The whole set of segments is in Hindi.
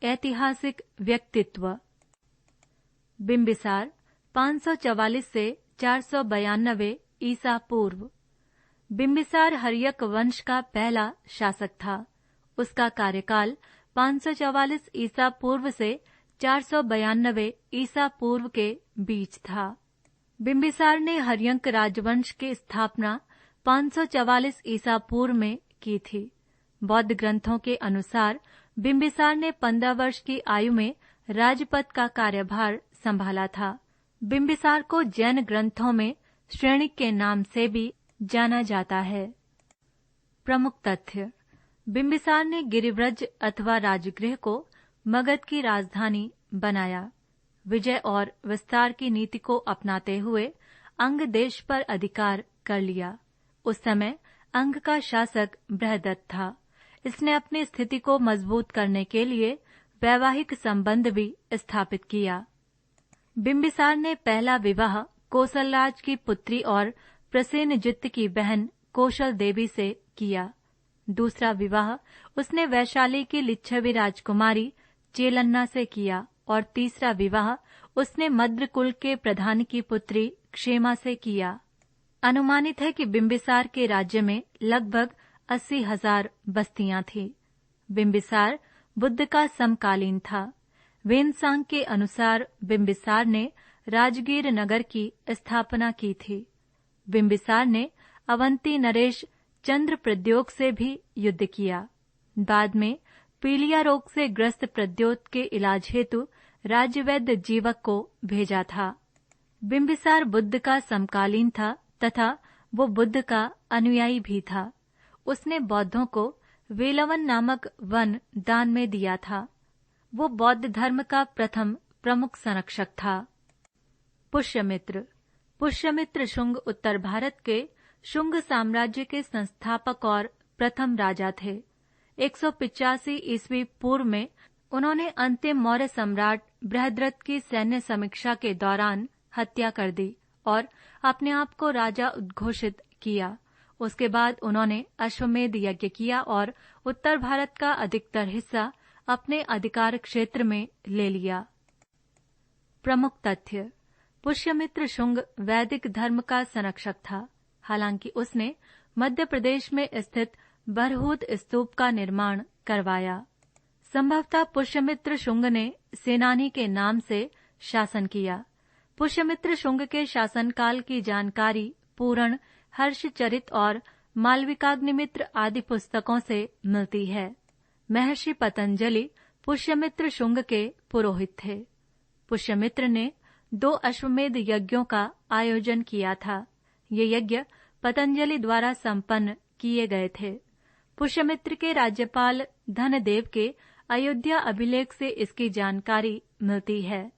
ऐतिहासिक व्यक्तित्व। बिंबिसार 544 से 492 ईसा पूर्व। बिंबिसार हर्यक वंश का पहला शासक था। उसका कार्यकाल 544 ईसा पूर्व से 492 ईसा पूर्व के बीच था। बिंबिसार ने हर्यंक राजवंश की स्थापना 544 ईसा पूर्व में की थी। बौद्ध ग्रंथों के अनुसार बिंबिसार ने 15 वर्ष की आयु में राजपद का कार्यभार संभाला था। बिंबिसार को जैन ग्रंथों में श्रेणिक के नाम से भी जाना जाता है। प्रमुख तथ्य। बिंबिसार ने गिरिव्रज अथवा राजगृह को मगध की राजधानी बनाया। विजय और विस्तार की नीति को अपनाते हुए अंग देश पर अधिकार कर लिया। उस समय अंग का शासक बृहदत्त था। इसने अपनी स्थिति को मजबूत करने के लिए वैवाहिक संबंध भी स्थापित किया। बिंबिसार ने पहला विवाह कोसलराज की पुत्री और प्रसेनजित्त की बहन कौशल देवी से किया। दूसरा विवाह उसने वैशाली की लिच्छवी राजकुमारी चेलन्ना से किया और तीसरा विवाह उसने मद्र कुल के प्रधान की पुत्री क्षेमा से किया। अनुमानित है कि बिंबिसार के राज्य में लगभग 80,000 बस्तियां थी। बिंबिसार बुद्ध का समकालीन था। वेनसांग के अनुसार बिंबिसार ने राजगीर नगर की स्थापना की थी। बिंबिसार ने अवंती नरेश चंद्र प्रद्योत से भी युद्ध किया। बाद में पीलिया रोग से ग्रस्त प्रद्योत के इलाज हेतु राज्यवैद्य जीवक को भेजा था। बिंबिसार बुद्ध का समकालीन था तथा वो बुद्ध का अनुयायी भी था। उसने बौद्धों को वेलवन नामक वन दान में दिया था। वो बौद्ध धर्म का प्रथम प्रमुख संरक्षक था। पुष्यमित्र। पुष्यमित्र शुंग उत्तर भारत के शुंग साम्राज्य के संस्थापक और प्रथम राजा थे। 185 ईस्वी पूर्व में उन्होंने अंतिम मौर्य सम्राट बृहद्रथ की सैन्य समीक्षा के दौरान हत्या कर दी और अपने आप को राजा उद्घोषित किया। उसके बाद उन्होंने अश्वमेध यज्ञ किया और उत्तर भारत का अधिकतर हिस्सा अपने अधिकार क्षेत्र में ले लिया। प्रमुख तथ्य। पुष्यमित्र शुंग वैदिक धर्म का संरक्षक था। हालांकि उसने मध्य प्रदेश में स्थित बरहूत स्तूप का निर्माण करवाया। संभवतः पुष्यमित्र शुंग ने सेनानी के नाम से शासन किया। पुष्यमित्र शुंग के शासनकाल की जानकारी पूरण, हर्षचरित और मालविकाग्निमित्र आदि पुस्तकों से मिलती है। महर्षि पतंजलि पुष्यमित्र शुंग के पुरोहित थे। पुष्यमित्र ने 2 अश्वमेध यज्ञों का आयोजन किया था। ये यज्ञ पतंजलि द्वारा संपन्न किए गए थे। पुष्यमित्र के राज्यपाल धनदेव के अयोध्या अभिलेख से इसकी जानकारी मिलती है।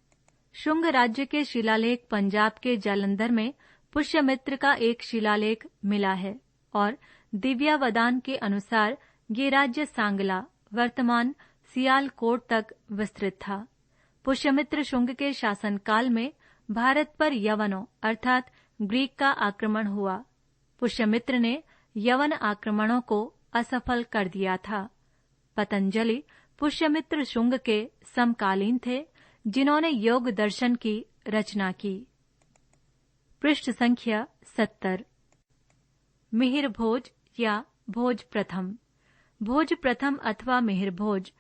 शुंग राज्य के शिलालेख पंजाब के जालंधर में पुष्यमित्र का एक शिलालेख मिला है और दिव्यावदान के अनुसार ये राज्य सांगला, वर्तमान सियालकोट तक विस्तृत था। पुष्यमित्र शुंग के शासनकाल में भारत पर यवनों अर्थात ग्रीक का आक्रमण हुआ। पुष्यमित्र ने यवन आक्रमणों को असफल कर दिया था। पतंजलि पुष्यमित्र शुंग के समकालीन थे, जिन्होंने योग दर्शन की रचना की। पृष्ठ संख्या 70। मिहिर भोज या भोज प्रथम। भोज प्रथम अथवा मिहिर भोज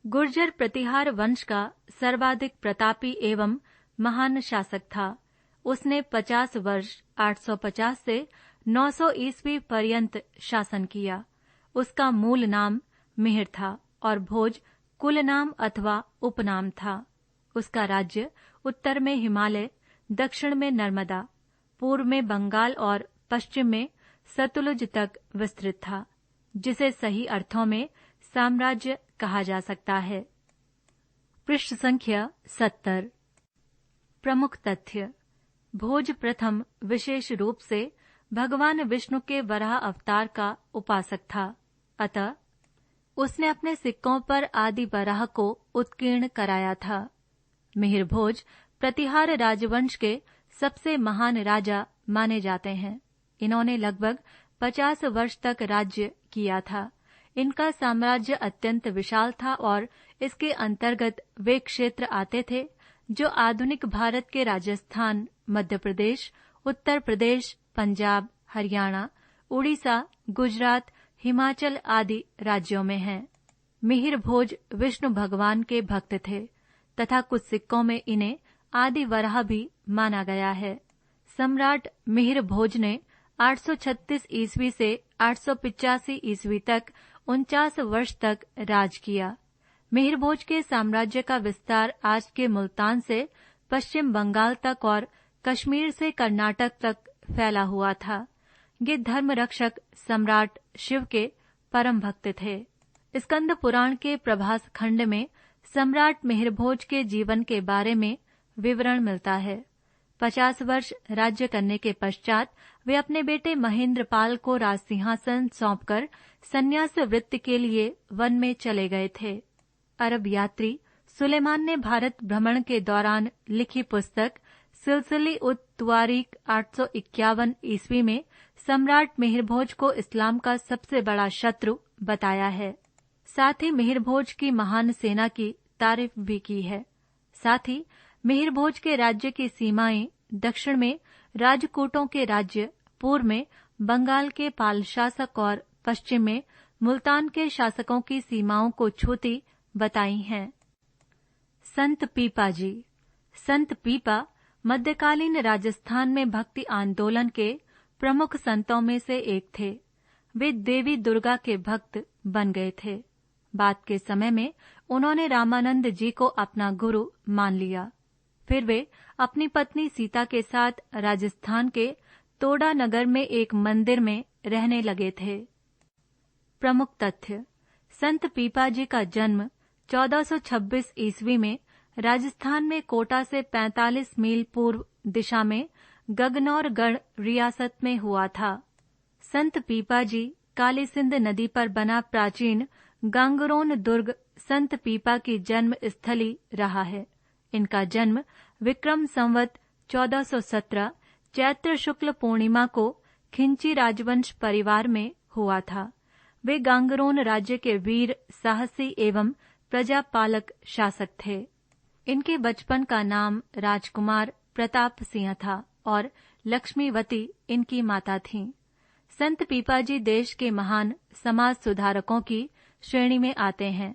गुर्जर प्रतिहार वंश का सर्वाधिक प्रतापी एवं महान शासक था। उसने 50 वर्ष 850 से 900 ईस्वी पर्यंत शासन किया। उसका मूल नाम मिहिर था और भोज कुल नाम अथवा उपनाम था। उसका राज्य उत्तर में हिमालय, दक्षिण में नर्मदा, पूर्व में बंगाल और पश्चिम में सतलुज तक विस्तृत था, जिसे सही अर्थों में साम्राज्य कहा जा सकता है। पृष्ठ संख्या 70। प्रमुख तथ्य। भोज प्रथम विशेष रूप से भगवान विष्णु के वराह अवतार का उपासक था। अतः उसने अपने सिक्कों पर आदि वराह को उत्कीर्ण कराया था। मिहिर भोज प्रतिहार राजवंश के सबसे महान राजा माने जाते हैं। इन्होंने लगभग 50 वर्ष तक राज्य किया था। इनका साम्राज्य अत्यंत विशाल था और इसके अंतर्गत वे क्षेत्र आते थे जो आधुनिक भारत के राजस्थान, मध्य प्रदेश, उत्तर प्रदेश, पंजाब, हरियाणा, उड़ीसा, गुजरात, हिमाचल आदि राज्यों में हैं। मिहिर भोज विष्णु भगवान के भक्त थे तथा कुछ सिक्कों में इन्हें आदि वराह भी माना गया है। सम्राट मिहिर भोज ने 836 ईस्वी से 885 ईस्वी तक 49 वर्ष तक राज किया। मिहिर भोज के साम्राज्य का विस्तार आज के मुल्तान से पश्चिम बंगाल तक और कश्मीर से कर्नाटक तक फैला हुआ था। ये धर्म रक्षक सम्राट शिव के परम भक्त थे। स्कंद पुराण के प्रभास खंड में सम्राट मिहिर भोज के जीवन के बारे में विवरण मिलता है। 50 वर्ष राज्य करने के पश्चात वे अपने बेटे महेंद्रपाल को राज सिंहासन सौंपकर संन्यास वृत्ति के लिए वन में चले गए थे। अरब यात्री सुलेमान ने भारत भ्रमण के दौरान लिखी पुस्तक सिलसिले उत तुवारीख 851 ईस्वी में सम्राट मिहिर भोज को इस्लाम का सबसे बड़ा शत्रु बताया है। साथ ही मिहिर भोज की महान सेना की तारीफ भी की है। साथ ही मिहिर भोज के राज्य की सीमाएं दक्षिण में राजपूतों के राज्य, पूर्व में बंगाल के पाल शासक और पश्चिम में मुल्तान के शासकों की सीमाओं को छूती बताई हैं। संत पीपा जी। संत पीपा मध्यकालीन राजस्थान में भक्ति आंदोलन के प्रमुख संतों में से एक थे। वे देवी दुर्गा के भक्त बन गए थे। बाद के समय में उन्होंने रामानंद जी को अपना गुरु मान लिया। फिर वे अपनी पत्नी सीता के साथ राजस्थान के तोडा नगर में एक मंदिर में रहने लगे थे। प्रमुख तथ्य: संत पीपा जी का जन्म 1426 ईस्वी में राजस्थान में कोटा से 45 मील पूर्व दिशा में गगनौरगढ़ रियासत में हुआ था। संत पीपा जी काली सिंध नदी पर बना प्राचीन गांगरोन दुर्ग संत पीपा की जन्म स्थली रहा है। इनका जन्म विक्रम संवत 1417 चैत्र शुक्ल पूर्णिमा को खिंची राजवंश परिवार में हुआ था। वे गांगरोन राज्य के वीर, साहसी एवं प्रजापालक शासक थे। इनके बचपन का नाम राजकुमार प्रताप सिंह था और लक्ष्मीवती इनकी माता थीं। संत पीपा जी देश के महान समाज सुधारकों की श्रेणी में आते हैं।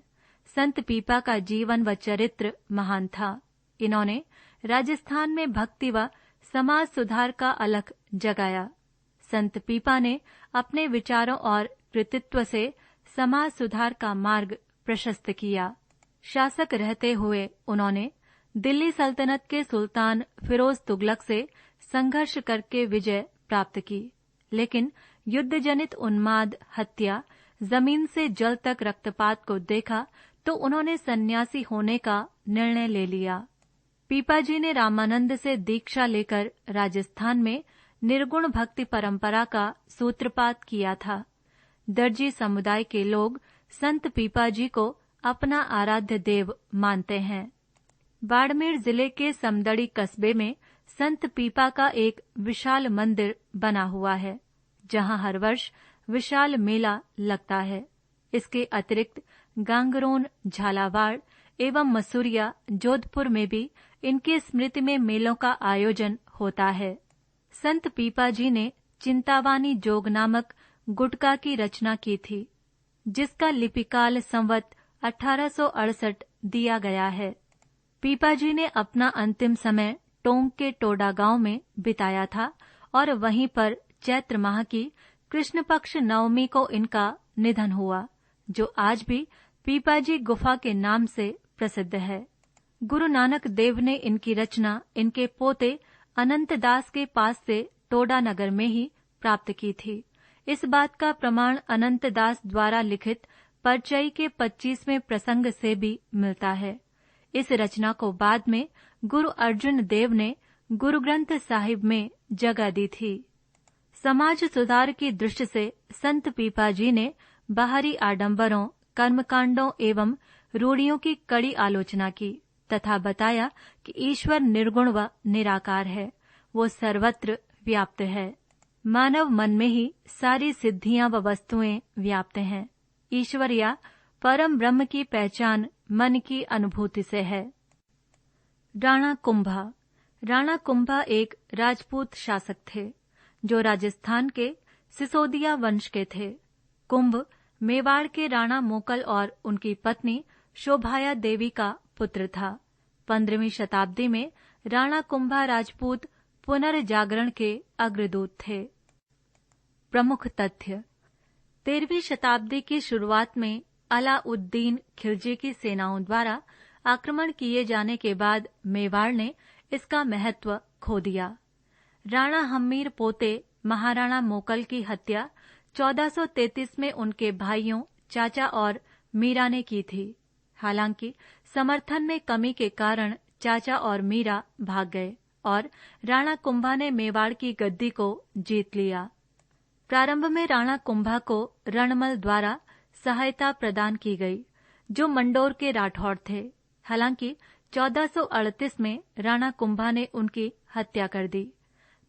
संत पीपा का जीवन व चरित्र महान था। इन्होंने राजस्थान में भक्ति व समाज सुधार का अलख जगाया। संत पीपा ने अपने विचारों और कृतित्व से समाज सुधार का मार्ग प्रशस्त किया। शासक रहते हुए उन्होंने दिल्ली सल्तनत के सुल्तान फिरोज तुगलक से संघर्ष करके विजय प्राप्त की, लेकिन युद्ध जनित उन्माद, हत्या, जमीन से जल तक रक्तपात को देखा तो उन्होंने सन्यासी होने का निर्णय ले लिया। पीपा जी ने रामानंद से दीक्षा लेकर राजस्थान में निर्गुण भक्ति परंपरा का सूत्रपात किया था। दर्जी समुदाय के लोग संत पीपा जी को अपना आराध्य देव मानते हैं। बाड़मेर जिले के समदड़ी कस्बे में संत पीपा का एक विशाल मंदिर बना हुआ है, जहां हर वर्ष विशाल मेला लगता है। इसके अतिरिक्त गांगरोन, झालावाड़ एवं मसूरिया, जोधपुर में भी इनकी स्मृति में मेलों का आयोजन होता है। संत पीपा जी ने चिंतावानी जोग नामक गुटका की रचना की थी, जिसका लिपिकाल संवत 1868 दिया गया है। पीपा जी ने अपना अंतिम समय टोंक के टोडा गांव में बिताया था और वहीं पर चैत्र माह की कृष्ण पक्ष नवमी को इनका निधन हुआ, जो आज भी पीपा जी गुफा के नाम से प्रसिद्ध है। गुरु नानक देव ने इनकी रचना इनके पोते अनंत दास के पास से टोडा नगर में ही प्राप्त की थी। इस बात का प्रमाण अनंत दास द्वारा लिखित परचई के 25वें प्रसंग से भी मिलता है। इस रचना को बाद में गुरु अर्जुन देव ने गुरु ग्रंथ साहिब में जगह दी थी। समाज सुधार की दृष्टि से संत पीपा जी ने बाहरी आडंबरों, कर्मकांडों एवं रूढ़ियों की कड़ी आलोचना की तथा बताया कि ईश्वर निर्गुण व निराकार है, वो सर्वत्र व्याप्त है। मानव मन में ही सारी सिद्धियां व वस्तुएं व्याप्त हैं। ईश्वर या परम ब्रह्म की पहचान मन की अनुभूति से है। राणा कुंभा। राणा कुंभा एक राजपूत शासक थे जो राजस्थान के सिसोदिया वंश के थे। कुंभ मेवाड़ के राणा मोकल और उनकी पत्नी शोभाया देवी का पुत्र था। 15वीं शताब्दी में राणा कुंभा राजपूत पुनर्जागरण के अग्रदूत थे। प्रमुख तथ्य। 13वीं शताब्दी की शुरुआत में अलाउद्दीन खिलजी की सेनाओं द्वारा आक्रमण किए जाने के बाद मेवाड़ ने इसका महत्व खो दिया। राणा हम्मीर पोते महाराणा मोकल की हत्या 1433 में उनके भाइयों, चाचा और मीरा ने की थी। हालांकि समर्थन में कमी के कारण चाचा और मीरा भाग गए और राणा कुंभा ने मेवाड़ की गद्दी को जीत लिया। प्रारंभ में राणा कुंभा को रणमल द्वारा सहायता प्रदान की गई, जो मंडोर के राठौड़ थे। हालांकि 1438 में राणा कुंभा ने उनकी हत्या कर दी।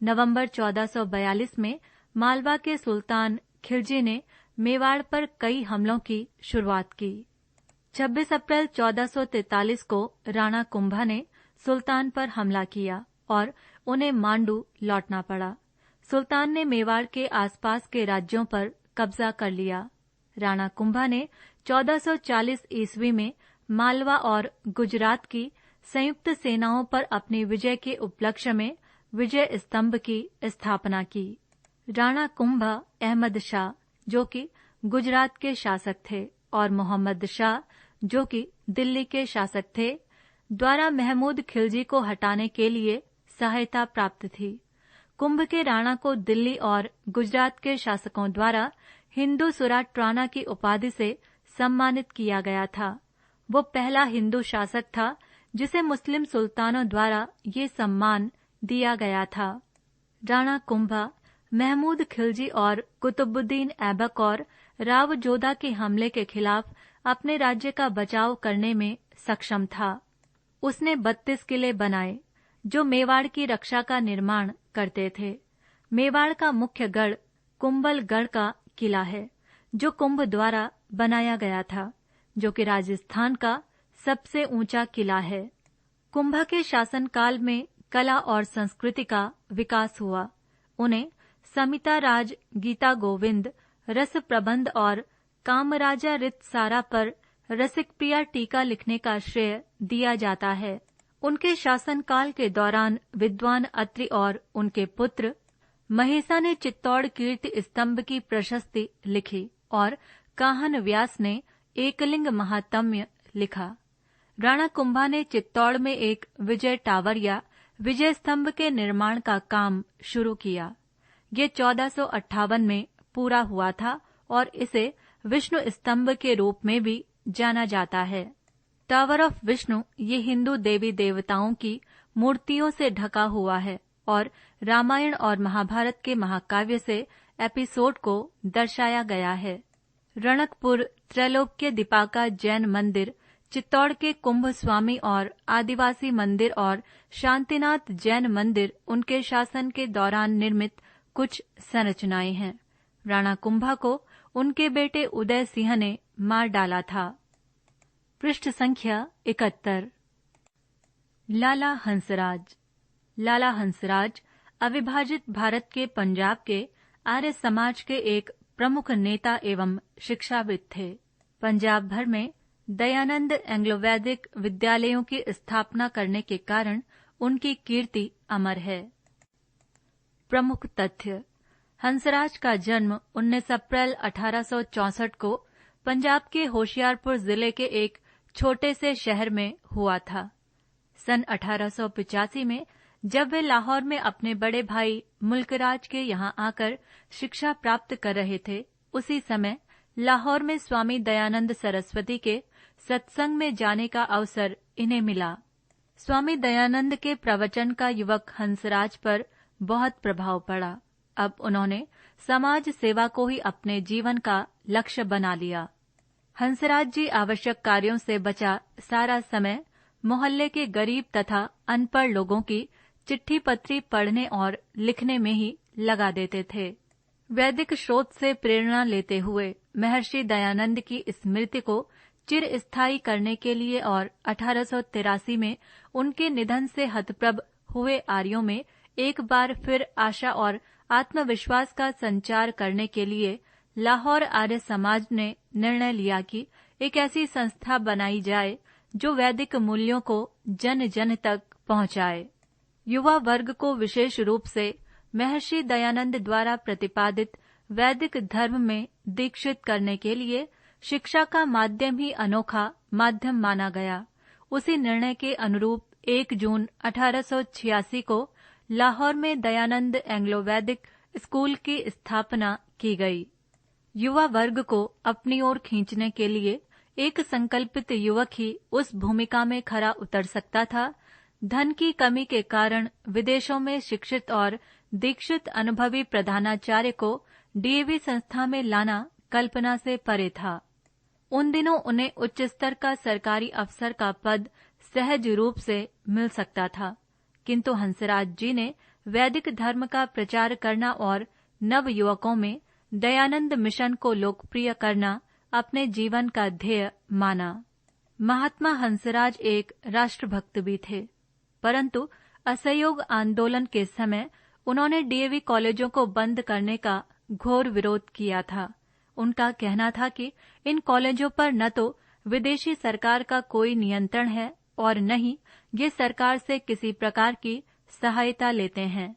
नवंबर 1442 में मालवा के सुल्तान खिलजी ने मेवाड़ पर कई हमलों की शुरुआत की। 26 अप्रैल 1443 को राणा कुंभा ने सुल्तान पर हमला किया और उन्हें मांडू लौटना पड़ा। सुल्तान ने मेवाड़ के आसपास के राज्यों पर कब्जा कर लिया। राणा कुंभा ने 1440 ईस्वी में मालवा और गुजरात की संयुक्त सेनाओं पर अपनी विजय के उपलक्ष्य में विजय स्तंभ की स्थापना की। राणा कुंभा अहमद शाह, जो कि गुजरात के शासक थे, और मोहम्मद शाह, जो कि दिल्ली के शासक थे, द्वारा महमूद खिलजी को हटाने के लिए सहायता प्राप्त थी। कुंभ के राणा को दिल्ली और गुजरात के शासकों द्वारा हिंदू सुराट्राना की उपाधि से सम्मानित किया गया था। वो पहला हिंदू शासक था जिसे मुस्लिम सुल्तानों द्वारा ये सम्मान दिया गया था। राणा कुंभा महमूद खिलजी और कुतुबुद्दीन ऐबक और राव जोधा के हमले के खिलाफ अपने राज्य का बचाव करने में सक्षम था। उसने 32 किले बनाए जो मेवाड़ की रक्षा का निर्माण करते थे। मेवाड़ का मुख्य गढ़ कुंभलगढ़ का किला है, जो कुंभ द्वारा बनाया गया था, जो कि राजस्थान का सबसे ऊंचा किला है। कुंभा के शासनकाल में कला और संस्कृति का विकास हुआ। उन्हें समिता राज, गीता गोविंद, रस प्रबंध और कामराजा रितसारा पर रसिक प्रिया टीका लिखने का श्रेय दिया जाता है। उनके शासनकाल के दौरान विद्वान अत्रि और उनके पुत्र महेसा ने चित्तौड़ कीर्ति स्तंभ की प्रशस्ति लिखी और काहन व्यास ने एकलिंग महात्म्य लिखा। राणा कुंभा ने चित्तौड़ में एक विजय टावर या विजय स्तंभ के निर्माण का काम शुरू किया। ये 1458 में पूरा हुआ था और इसे विष्णु स्तंभ के रूप में भी जाना जाता है। टावर ऑफ विष्णु ये हिंदू देवी देवताओं की मूर्तियों से ढका हुआ है और रामायण और महाभारत के महाकाव्य से एपिसोड को दर्शाया गया है। रणकपुर त्रैलोक्य दीपाका जैन मंदिर, चित्तौड़ के कुंभ स्वामी और आदिवासी मंदिर और शांतिनाथ जैन मंदिर उनके शासन के दौरान निर्मित कुछ संरचनाएं हैं। राणा कुंभा को उनके बेटे उदय सिंह ने मार डाला था। पृष्ठ संख्या 71। लाला हंसराज। लाला हंसराज अविभाजित भारत के पंजाब के आर्य समाज के एक प्रमुख नेता एवं शिक्षाविद थे। पंजाब भर में दयानंद एंग्लो वैदिक विद्यालयों की स्थापना करने के कारण उनकी कीर्ति अमर है। प्रमुख तथ्य। हंसराज का जन्म 19 अप्रैल 1864 को पंजाब के होशियारपुर जिले के एक छोटे से शहर में हुआ था। सन 1885 में जब वे लाहौर में अपने बड़े भाई मुल्कराज के यहाँ आकर शिक्षा प्राप्त कर रहे थे, उसी समय लाहौर में स्वामी दयानंद सरस्वती के सत्संग में जाने का अवसर इन्हें मिला। स्वामी दयानंद के प्रवचन का युवक हंसराज पर बहुत प्रभाव पड़ा। अब उन्होंने समाज सेवा को ही अपने जीवन का लक्ष्य बना लिया। हंसराज जी आवश्यक कार्यों से बचा सारा समय मोहल्ले के गरीब तथा अनपढ़ लोगों की चिट्ठी पत्री पढ़ने और लिखने में ही लगा देते थे। वैदिक स्रोत से प्रेरणा लेते हुए महर्षि दयानंद की स्मृति को चिर स्थायी करने के लिए और 1883 में उनके निधन से हतप्रभ हुए आर्यों में एक बार फिर आशा और आत्मविश्वास का संचार करने के लिए लाहौर आर्य समाज ने निर्णय लिया कि एक ऐसी संस्था बनाई जाए जो वैदिक मूल्यों को जन जन तक पहुंचाए। युवा वर्ग को विशेष रूप से महर्षि दयानंद द्वारा प्रतिपादित वैदिक धर्म में दीक्षित करने के लिए शिक्षा का माध्यम ही अनोखा माध्यम माना गया। उसी निर्णय के अनुरूप 1 जून 1886 को लाहौर में दयानंद एंग्लो वैदिक स्कूल की स्थापना की गई। युवा वर्ग को अपनी ओर खींचने के लिए एक संकल्पित युवक ही उस भूमिका में खरा उतर सकता था। धन की कमी के कारण विदेशों में शिक्षित और दीक्षित अनुभवी प्रधानाचार्य को डीएवी संस्था में लाना कल्पना से परे था। उन दिनों उन्हें उच्च स्तर का सरकारी अफसर का पद सहज रूप से मिल सकता था, किंतु हंसराज जी ने वैदिक धर्म का प्रचार करना और नव युवकों में दयानंद मिशन को लोकप्रिय करना अपने जीवन का ध्येय माना। महात्मा हंसराज एक राष्ट्रभक्त भी थे, परंतु असहयोग आंदोलन के समय उन्होंने डीएवी कॉलेजों को बंद करने का घोर विरोध किया था। उनका कहना था कि इन कॉलेजों पर न तो विदेशी सरकार का कोई नियंत्रण है और न ही ये सरकार से किसी प्रकार की सहायता लेते हैं।